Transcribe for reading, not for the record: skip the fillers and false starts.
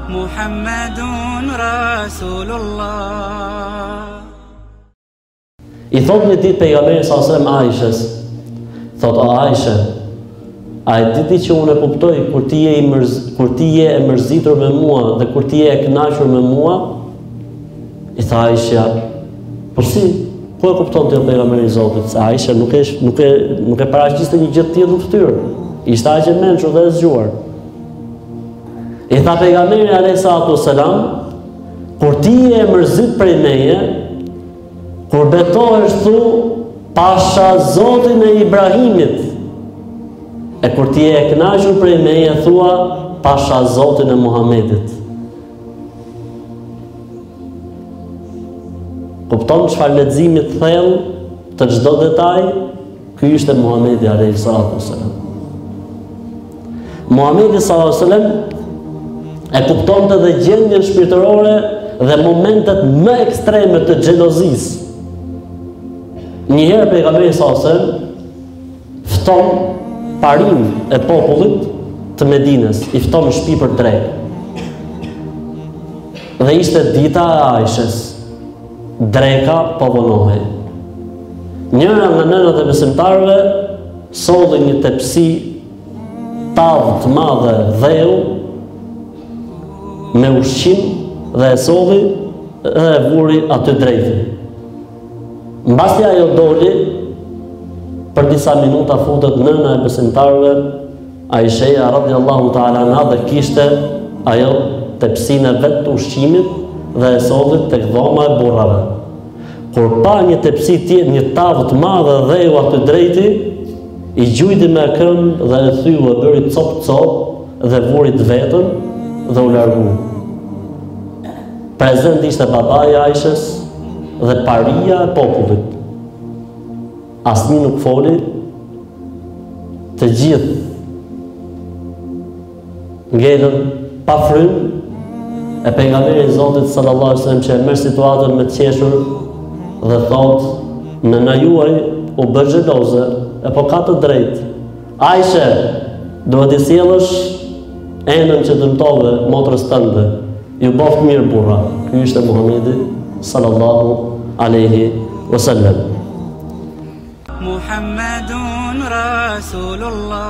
Muhammadun Rasulullah. I thot një ditë pejgamberi sallallahu alajhi wasallam Aishës, thot: "O Aisha, a e di ti që unë e kuptoj kur ti je e mërzitur me mua dhe kur ti je e kënaqur me mua?" I tha Aisha: "Po si? Ku e kupton ti pejgamberi i Zotit?" Se Aisha nuk e paraqiste një gjë të tillë në fytyrë. Ishte aq e mençur dhe e zgjuar. I tha pejgamberi alayhi salatu wasalam: "Kur ti je e mërzit prej meje, kur betohesh thu pasha Zotin e Ibrahimit, e kur ti je e kënaqur prej meje thua pasha Zotin e Muhamedit." Kupton çfarë leximi të thellë të çdo detaj? Ky ishte Muhamedi alayhi salatu wasalam. Muhamedi sallallahu alaihi wasallam e kuptonte dhe gjendjen shpirtërore dhe momentet më ekstreme të xhelozisë. Njëherë pejgamberi sallallahu alaihi wasallam fton parim e popullit të Medinës, i fton në shtëpi për drekë. Dhe ishte dita e Aishës. Dreka po vonohej. Njëra nga nënat e besimtarëve solli një tepsi tavë të madhe dheu me ushqim dhe e solli dhe e vuri aty drejti. Mbasi ajo doli, për disa minuta futet nëna e besimtarëve Aisha radhiyallahu ta'ala anha dhe kishte ajo tepsinë e vet të ushqimit dhe e solli tek dhoma e burrave. Kur pa një tepsi tjetër, një tavë të madhe dheu aty drejti, i gjujti me këmbë dhe e thyu, e bëri cop dhe vuri të vetën dhe u largu. Prezent ishte babai i Aishës dhe paria e popullit. Asnjë nuk foli, të gjithë ngelën pa frym. E pejgamberi i Zotit sallallahu alaihi wasallam që e merr situatën me të qeshur dhe thot: "Nëna juaj u bë xheloze, e po ka të drejtë. Aisha, duhet i sjellësh enën që dëmtove motrës tënde. Ju boft mirë burra." Ky ishte Muhamedi sallallahu alaihi wasallam. Muhammadun Rasulullah.